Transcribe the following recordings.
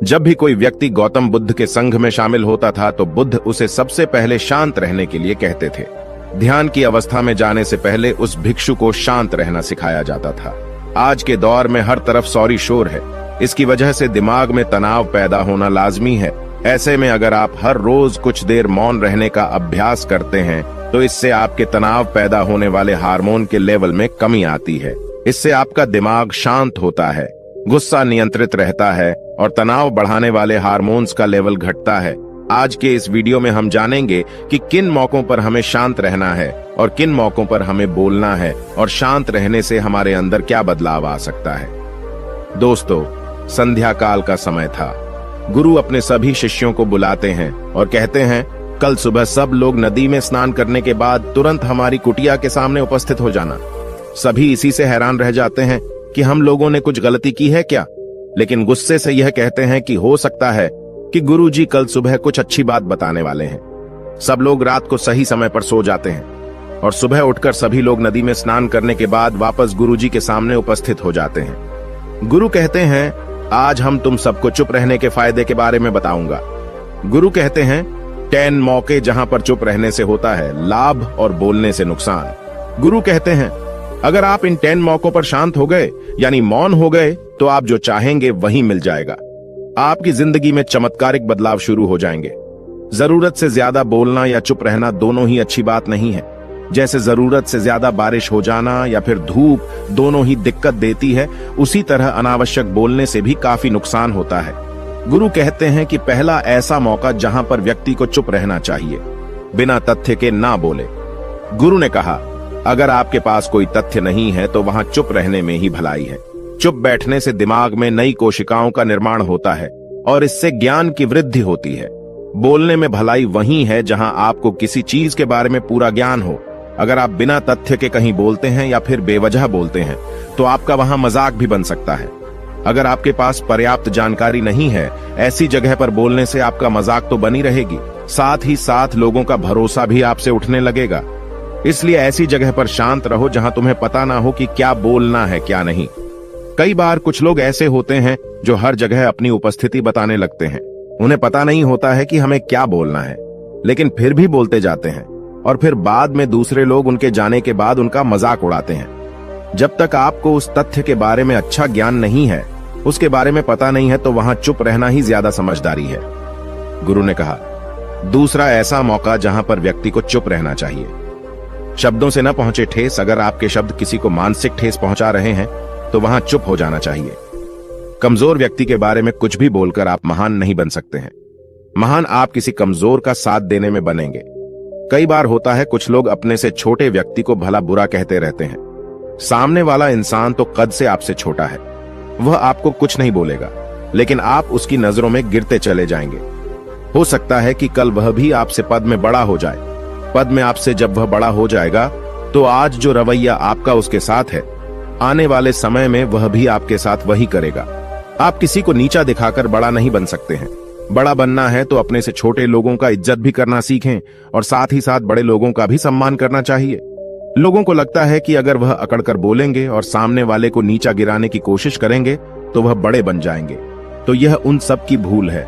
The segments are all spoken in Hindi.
जब भी कोई व्यक्ति गौतम बुद्ध के संघ में शामिल होता था तो बुद्ध उसे सबसे पहले शांत रहने के लिए कहते थे। ध्यान की अवस्था में जाने से पहले उस भिक्षु को शांत रहना सिखाया जाता था। आज के दौर में हर तरफ सौरी शोर है। इसकी वजह से दिमाग में तनाव पैदा होना लाजमी है। ऐसे में अगर आप हर रोज कुछ देर मौन रहने का अभ्यास करते हैं तो इससे आपके तनाव पैदा होने वाले हार्मोन के लेवल में कमी आती है। इससे आपका दिमाग शांत होता है, गुस्सा नियंत्रित रहता है और तनाव बढ़ाने वाले हार्मोन्स का लेवल घटता है। आज के इस वीडियो में हम जानेंगे कि किन मौकों पर हमें शांत रहना है और किन मौकों पर हमें बोलना है और शांत रहने से हमारे अंदर क्या बदलाव आ सकता है। दोस्तों, संध्या काल का समय था। गुरु अपने सभी शिष्यों को बुलाते हैं और कहते हैं, कल सुबह सब लोग नदी में स्नान करने के बाद तुरंत हमारी कुटिया के सामने उपस्थित हो जाना। सभी इसी से हैरान रह जाते हैं कि हम लोगों ने कुछ गलती की है क्या, लेकिन गुस्से से यह कहते हैं कि हो सकता है कि गुरुजी कल सुबह कुछ अच्छी बात बताने वाले हैं। सब लोग रात को सही समय पर सो जाते हैं और सुबह उठकर सभी लोग नदी में स्नान करने के बाद वापस गुरुजी के सामने उपस्थित हो जाते हैं। गुरु कहते हैं, आज हम तुम सबको चुप रहने के फायदे के बारे में बताऊंगा। गुरु कहते हैं, 10 मौके जहां पर चुप रहने से होता है लाभ और बोलने से नुकसान। गुरु कहते हैं, अगर आप इन 10 मौकों पर शांत हो गए यानी मौन हो गए तो आप जो चाहेंगे वही मिल जाएगा। आपकी जिंदगी में चमत्कारिक बदलाव शुरू हो जाएंगे। जरूरत से ज्यादा बोलना या चुप रहना दोनों ही अच्छी बात नहीं है। जैसे जरूरत से ज्यादा बारिश हो जाना या फिर धूप दोनों ही दिक्कत देती है, उसी तरह अनावश्यक बोलने से भी काफी नुकसान होता है। गुरु कहते हैं कि पहला ऐसा मौका जहां पर व्यक्ति को चुप रहना चाहिए, बिना तथ्य के ना बोले। गुरु ने कहा, अगर आपके पास कोई तथ्य नहीं है तो वहां चुप रहने में ही भलाई है। चुप बैठने से दिमाग में नई कोशिकाओं का निर्माण होता है और इससे ज्ञान की वृद्धि होती है। बोलने में भलाई वही है जहां आपको किसी चीज के बारे में पूरा ज्ञान हो। अगर आप बिना तथ्य के कहीं बोलते हैं या फिर बेवजह बोलते हैं तो आपका वहां मजाक भी बन सकता है। अगर आपके पास पर्याप्त जानकारी नहीं है, ऐसी जगह पर बोलने से आपका मजाक तो बनी रहेगी, साथ ही साथ लोगों का भरोसा भी आपसे उठने लगेगा। इसलिए ऐसी जगह पर शांत रहो जहां तुम्हें पता ना हो कि क्या बोलना है क्या नहीं। कई बार कुछ लोग ऐसे होते हैं जो हर जगह अपनी उपस्थिति बताने लगते हैं। उन्हें पता नहीं होता है कि हमें क्या बोलना है, लेकिन फिर भी बोलते जाते हैं और फिर बाद में दूसरे लोग उनके जाने के बाद उनका मजाक उड़ाते हैं। जब तक आपको उस तथ्य के बारे में अच्छा ज्ञान नहीं है, उसके बारे में पता नहीं है, तो वहां चुप रहना ही ज्यादा समझदारी है। गुरु ने कहा, दूसरा ऐसा मौका जहां पर व्यक्ति को चुप रहना चाहिए। शब्दों से न पहुंचे ठेस, अगर आपके शब्द किसी को मानसिक ठेस पहुंचा रहे हैं तो वहां चुप हो जाना चाहिए। कमजोर व्यक्ति के बारे में कुछ भी बोलकर आप महान नहीं बन सकते हैं। महान आप किसी कमजोर का साथ देने में बनेंगे। कई बार होता है कुछ लोग अपने से छोटे व्यक्ति को भला बुरा कहते रहते हैं। सामने वाला इंसान तो कद से आपसे छोटा है, वह आपको कुछ नहीं बोलेगा, लेकिन आप उसकी नजरों में गिरते चले जाएंगे। हो सकता है कि कल वह भी आपसे पद में बड़ा हो जाए। पद में आपसे जब वह बड़ा हो जाएगा तो आज जो रवैया आपका उसके साथ है, आने वाले समय में वह भी आपके साथ वही करेगा। आप किसी को नीचा दिखाकर बड़ा नहीं बन सकते हैं। बड़ा बनना है तो अपने से छोटे लोगों का इज्जत भी करना सीखें और साथ ही साथ बड़े लोगों का भी सम्मान करना चाहिए। लोगों को लगता है कि अगर वह अकड़कर बोलेंगे और सामने वाले को नीचा गिराने की कोशिश करेंगे तो वह बड़े बन जाएंगे, तो यह उन सब की भूल है।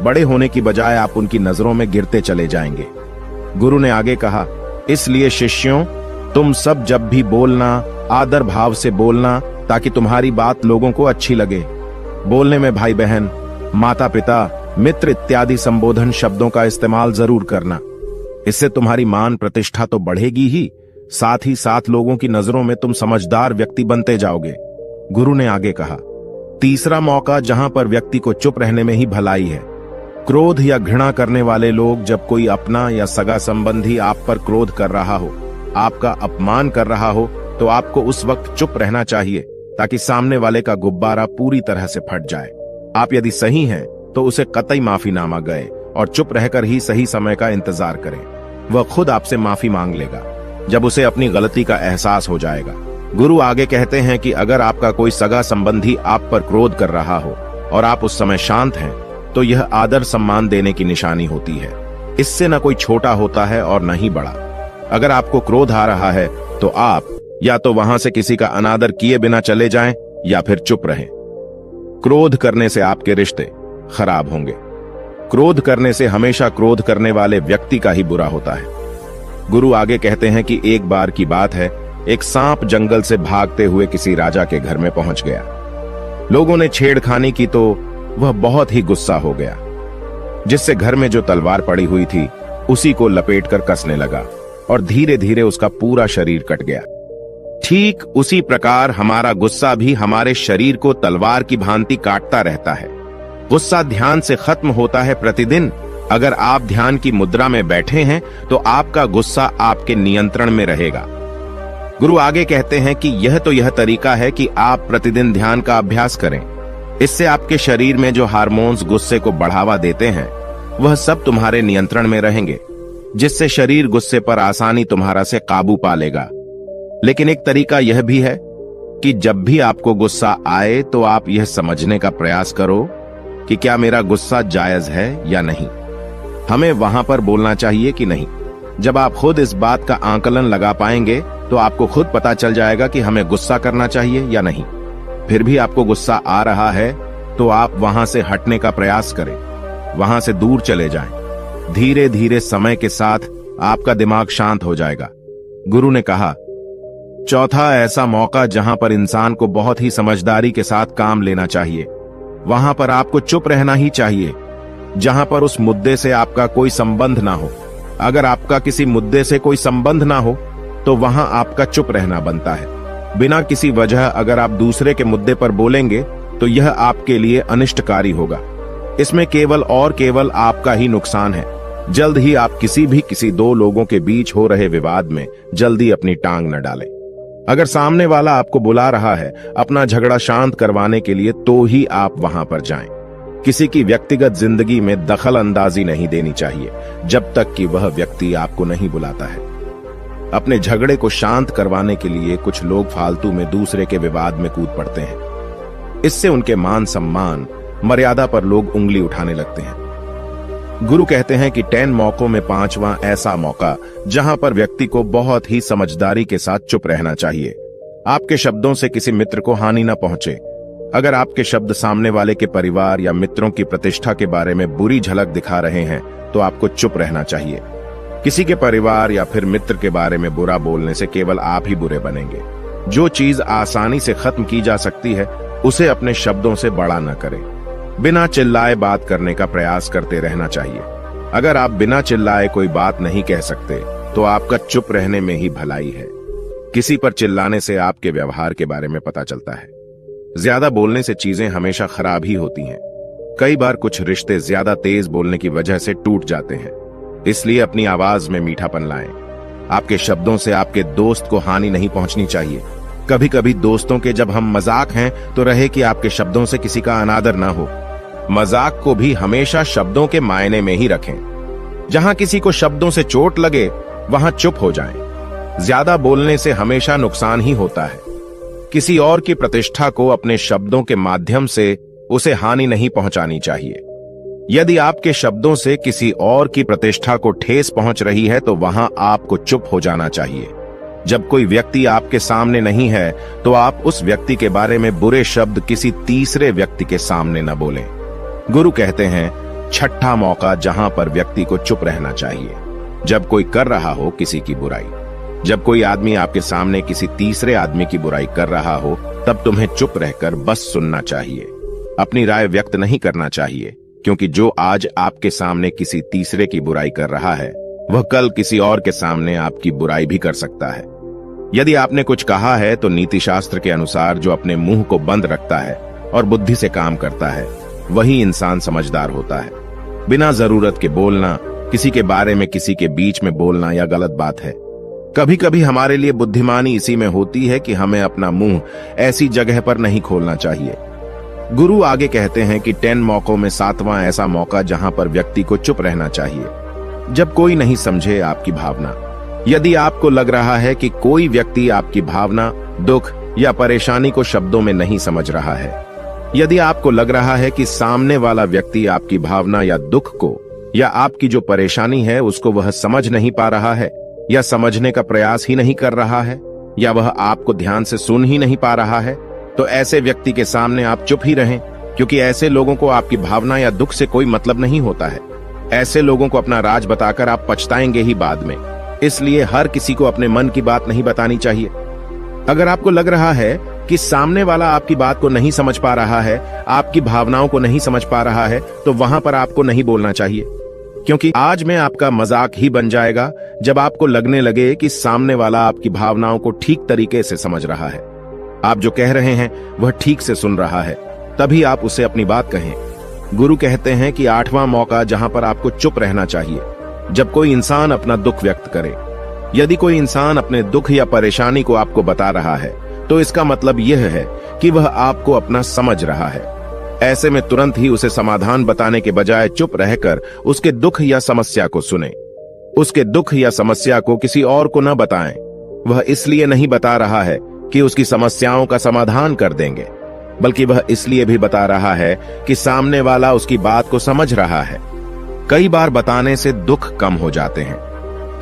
बड़े होने की बजाय आप उनकी नजरों में गिरते चले जाएंगे। गुरु ने आगे कहा, इसलिए शिष्यों, तुम सब जब भी बोलना आदर भाव से बोलना, ताकि तुम्हारी बात लोगों को अच्छी लगे। बोलने में भाई बहन, माता पिता, मित्र इत्यादि संबोधन शब्दों का इस्तेमाल जरूर करना। इससे तुम्हारी मान प्रतिष्ठा तो बढ़ेगी ही, साथ ही साथ लोगों की नजरों में तुम समझदार व्यक्ति बनते जाओगे। गुरु ने आगे कहा, तीसरा मौका जहां पर व्यक्ति को चुप रहने में ही भलाई है। क्रोध या घृणा करने वाले लोग, जब कोई अपना या सगा संबंधी आप पर क्रोध कर रहा हो, आपका अपमान कर रहा हो, तो आपको उस वक्त चुप रहना चाहिए ताकि सामने वाले का गुब्बारा पूरी तरह से फट जाए। आप यदि सही हैं तो उसे कतई माफीनामा गए और चुप रहकर ही सही समय का इंतजार करें। वह खुद आपसे माफी मांग लेगा जब उसे अपनी गलती का एहसास हो जाएगा। गुरु आगे कहते हैं कि अगर आपका कोई सगा संबंधी आप पर क्रोध कर रहा हो और आप उस समय शांत हैं, तो यह आदर सम्मान देने की निशानी होती है। इससे न कोई छोटा होता है और न ही बड़ा। अगर आपको क्रोध आ रहा है तो आप या तो वहां से किसी का अनादर किए बिना चले जाएं या फिर चुप रहें। क्रोध करने से आपके रिश्ते, खराब होंगे। क्रोध करने से हमेशा क्रोध करने वाले व्यक्ति का ही बुरा होता है। गुरु आगे कहते हैं कि एक बार की बात है, एक सांप जंगल से भागते हुए किसी राजा के घर में पहुंच गया। लोगों ने छेड़खानी की तो वह बहुत ही गुस्सा हो गया, जिससे घर में जो तलवार पड़ी हुई थी उसी को लपेटकर कसने लगा और धीरे धीरे उसका पूरा शरीर कट गया। ठीक उसी प्रकार हमारा गुस्सा भी हमारे शरीर को तलवार की भांति काटता रहता है। गुस्सा ध्यान से खत्म होता है प्रतिदिन। अगर आप ध्यान की मुद्रा में बैठे हैं तो आपका गुस्सा आपके नियंत्रण में रहेगा। गुरु आगे कहते हैं कि यह तरीका है कि आप प्रतिदिन ध्यान का अभ्यास करें। इससे आपके शरीर में जो हार्मोन्स गुस्से को बढ़ावा देते हैं वह सब तुम्हारे नियंत्रण में रहेंगे, जिससे शरीर गुस्से पर आसानी तुम्हारा से काबू पा लेगा। लेकिन एक तरीका यह भी है कि जब भी आपको गुस्सा आए तो आप यह समझने का प्रयास करो कि क्या मेरा गुस्सा जायज है या नहीं। हमें वहां पर बोलना चाहिए कि नहीं। जब आप खुद इस बात का आकलन लगा पाएंगे तो आपको खुद पता चल जाएगा कि हमें गुस्सा करना चाहिए या नहीं। फिर भी आपको गुस्सा आ रहा है तो आप वहां से हटने का प्रयास करें, वहां से दूर चले जाएं। धीरे धीरे समय के साथ आपका दिमाग शांत हो जाएगा। गुरु ने कहा, चौथा ऐसा मौका जहां पर इंसान को बहुत ही समझदारी के साथ काम लेना चाहिए, वहां पर आपको चुप रहना ही चाहिए। जहां पर उस मुद्दे से आपका कोई संबंध ना हो। अगर आपका किसी मुद्दे से कोई संबंध ना हो तो वहां आपका चुप रहना बनता है। बिना किसी वजह अगर आप दूसरे के मुद्दे पर बोलेंगे तो यह आपके लिए अनिष्टकारी होगा। इसमें केवल और केवल आपका ही नुकसान है। जल्द ही आप किसी दो लोगों के बीच हो रहे विवाद में जल्दी अपनी टांग न डालें। अगर सामने वाला आपको बुला रहा है अपना झगड़ा शांत करवाने के लिए तो ही आप वहां पर जाएं। किसी की व्यक्तिगत जिंदगी में दखल अंदाजी नहीं देनी चाहिए जब तक कि वह व्यक्ति आपको नहीं बुलाता है। अपने झगड़े को शांत करवाने के लिए कुछ लोग फालतू में दूसरे के विवाद में कूद पड़ते हैं। इससे उनके मान सम्मान मर्यादा पर लोग उंगली उठाने लगते हैं। गुरु कहते हैं कि 10 मौकों में 5वां ऐसा मौका जहां पर व्यक्ति को बहुत ही समझदारी के साथ चुप रहना चाहिए। आपके शब्दों से किसी मित्र को हानि न पहुंचे। अगर आपके शब्द सामने वाले के परिवार या मित्रों की प्रतिष्ठा के बारे में बुरी झलक दिखा रहे हैं तो आपको चुप रहना चाहिए। किसी के परिवार या फिर मित्र के बारे में बुरा बोलने से केवल आप ही बुरे बनेंगे। जो चीज आसानी से खत्म की जा सकती है उसे अपने शब्दों से बड़ा न करें। बिना चिल्लाए बात करने का प्रयास करते रहना चाहिए। अगर आप बिना चिल्लाए कोई बात नहीं कह सकते तो आपका चुप रहने में ही भलाई है। किसी पर चिल्लाने से आपके व्यवहार के बारे में पता चलता है। ज्यादा बोलने से चीजें हमेशा खराब ही होती हैं। कई बार कुछ रिश्ते ज्यादा तेज बोलने की वजह से टूट जाते हैं। इसलिए अपनी आवाज में मीठापन लाएं। आपके शब्दों से आपके दोस्त को हानि नहीं पहुंचनी चाहिए। कभी कभी दोस्तों के जब हम मजाक हैं तो रहे कि आपके शब्दों से किसी का अनादर ना हो। मजाक को भी हमेशा शब्दों के मायने में ही रखें। जहां किसी को शब्दों से चोट लगे वहां चुप हो जाएं। ज्यादा बोलने से हमेशा नुकसान ही होता है। किसी और की प्रतिष्ठा को अपने शब्दों के माध्यम से उसे हानि नहीं पहुंचानी चाहिए। यदि आपके शब्दों से किसी और की प्रतिष्ठा को ठेस पहुंच रही है तो वहां आपको चुप हो जाना चाहिए। जब कोई व्यक्ति आपके सामने नहीं है तो आप उस व्यक्ति के बारे में बुरे शब्द किसी तीसरे व्यक्ति के सामने न बोलें। गुरु कहते हैं, छठा मौका जहां पर व्यक्ति को चुप रहना चाहिए, जब कोई कर रहा हो किसी की बुराई। जब कोई आदमी आपके सामने किसी तीसरे आदमी की बुराई कर रहा हो तब तुम्हें चुप रहकर बस सुनना चाहिए। अपनी राय व्यक्त नहीं करना चाहिए, क्योंकि जो आज आपके सामने किसी तीसरे की बुराई कर रहा है वह कल किसी और के सामने आपकी बुराई भी कर सकता है। यदि आपने कुछ कहा है तो नीति शास्त्र के अनुसार जो अपने मुंह को बंद रखता है और बुद्धि से काम करता है वही इंसान समझदार होता है। बिना जरूरत के बोलना, किसी के बारे में किसी के बीच में बोलना यह गलत बात है। कभी कभी हमारे लिए बुद्धिमानी इसी में होती है कि हमें अपना मुंह ऐसी जगह पर नहीं खोलना चाहिए। गुरु आगे कहते हैं कि 10 मौकों में 7वां ऐसा मौका जहां पर व्यक्ति को चुप रहना चाहिए, जब कोई नहीं समझे आपकी भावना। यदि आपको लग रहा है कि कोई व्यक्ति आपकी भावना, दुख या परेशानी को शब्दों में नहीं समझ रहा है, यदि आपको लग रहा है कि सामने वाला व्यक्ति आपकी भावना या दुख को या आपकी जो परेशानी है उसको वह समझ नहीं पा रहा है या समझने का प्रयास ही नहीं कर रहा है या वह आपको ध्यान से सुन ही नहीं पा रहा है, तो ऐसे व्यक्ति के सामने आप चुप ही रहें। क्योंकि ऐसे लोगों को आपकी भावना या दुख से कोई मतलब नहीं होता है। ऐसे लोगों को अपना राज बताकर आप पछताएंगे ही बाद में। इसलिए हर किसी को अपने मन की बात नहीं बतानी चाहिए। अगर आपको लग रहा है कि सामने वाला आपकी बात को नहीं समझ पा रहा है, आपकी भावनाओं को नहीं समझ पा रहा है, तो वहां पर आपको नहीं बोलना चाहिए, क्योंकि आज में आपका मजाक ही बन जाएगा जब आपको लगने लगे कि सामने वाला आपकी भावनाओं को ठीक तरीके से समझ रहा है, आप जो कह रहे हैं वह ठीक से सुन रहा है, तभी आप उसे अपनी बात कहें। गुरु कहते हैं कि 8वां मौका जहां पर आपको चुप रहना चाहिए, जब कोई इंसान अपना दुख व्यक्त करे। यदि कोई इंसान अपने दुख या परेशानी को आपको बता रहा है, तो इसका मतलब यह है कि वह आपको अपना समझ रहा है। ऐसे में तुरंत ही उसे समाधान बताने के बजाय चुप रहकर उसके दुख या समस्या को सुने। उसके दुख या समस्या को किसी और को न बताएं। वह इसलिए नहीं बता रहा है कि उसकी समस्याओं का समाधान कर देंगे, बल्कि वह इसलिए भी बता रहा है कि सामने वाला उसकी बात को समझ रहा है। कई बार बताने से दुख कम हो जाते हैं।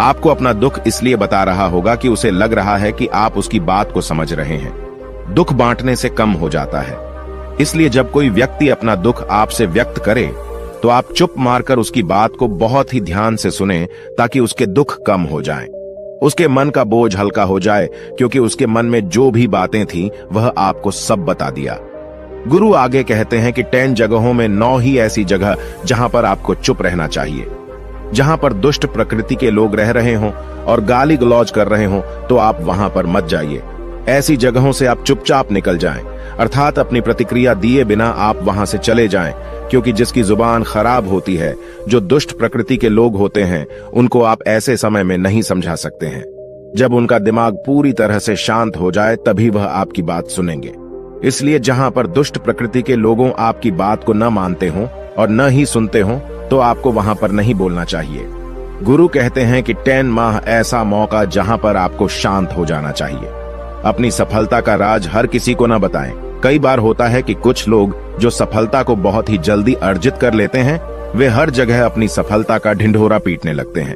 आपको अपना दुख इसलिए बता रहा होगा कि उसे लग रहा है कि आप उसकी बात को समझ रहे हैं। दुख बांटने से कम हो जाता है। इसलिए जब कोई व्यक्ति अपना दुख आपसे व्यक्त करे, तो आप चुप मारकर उसकी बात को बहुत ही ध्यान से सुनें, ताकि उसके दुख कम हो जाएं। उसके मन का बोझ हल्का हो जाए, क्योंकि उसके मन में जो भी बातें थीं, वह आपको सब बता दिया। गुरु आगे कहते हैं कि 10 जगहों में 9 ही ऐसी जगह जहां पर आपको चुप रहना चाहिए। जहां पर दुष्ट प्रकृति के लोग रह रहे हों और गाली गलौज कर रहे हों, तो आप वहां पर मत जाइए। ऐसी जगहों से आप चुपचाप निकल जाएं, अर्थात अपनी प्रतिक्रिया दिए बिना आप वहां से चले जाएं, क्योंकि जिसकी जुबान खराब होती है, जो दुष्ट प्रकृति के लोग होते हैं, उनको आप ऐसे समय में नहीं समझा सकते हैं। जब उनका दिमाग पूरी तरह से शांत हो जाए, तभी वह आपकी बात सुनेंगे। इसलिए जहां पर दुष्ट प्रकृति के लोगों आपकी बात को न मानते हों और न ही सुनते हों, तो आपको वहां पर नहीं बोलना चाहिए। गुरु कहते हैं कि 10 माह ऐसा मौका जहां पर आपको शांत हो जाना चाहिए। अपनी सफलता का राज हर किसी को न बताएं। कई बार होता है कि कुछ लोग जो सफलता को बहुत ही जल्दी अर्जित कर लेते हैं, वे हर जगह अपनी सफलता का ढिंढोरा पीटने लगते हैं।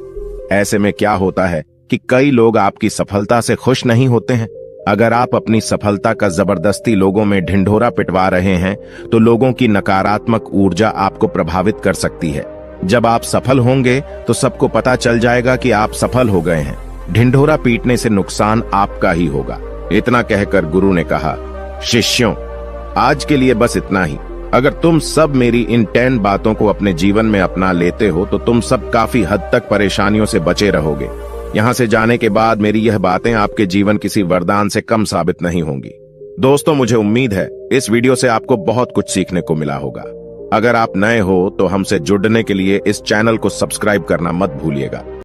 ऐसे में क्या होता है कि कई लोग आपकी सफलता से खुश नहीं होते हैं। अगर आप अपनी सफलता का जबरदस्ती लोगों में ढिंढोरा पिटवा रहे हैं, तो लोगों की नकारात्मक ऊर्जा आपको प्रभावित कर सकती है। जब आप सफल होंगे, तो सबको पता चल जाएगा कि आप सफल हो गए हैं। ढिंढोरा पीटने से नुकसान आपका ही होगा। इतना कहकर गुरु ने कहा, शिष्यों, आज के लिए बस इतना ही। अगर तुम सब मेरी इन 10 बातों को अपने जीवन में अपना लेते हो, तो तुम सब काफी हद तक परेशानियों से बचे रहोगे। यहां से जाने के बाद मेरी यह बातें आपके जीवन किसी वरदान से कम साबित नहीं होंगी। दोस्तों, मुझे उम्मीद है इस वीडियो से आपको बहुत कुछ सीखने को मिला होगा। अगर आप नए हो तो हमसे जुड़ने के लिए इस चैनल को सब्सक्राइब करना मत भूलिएगा।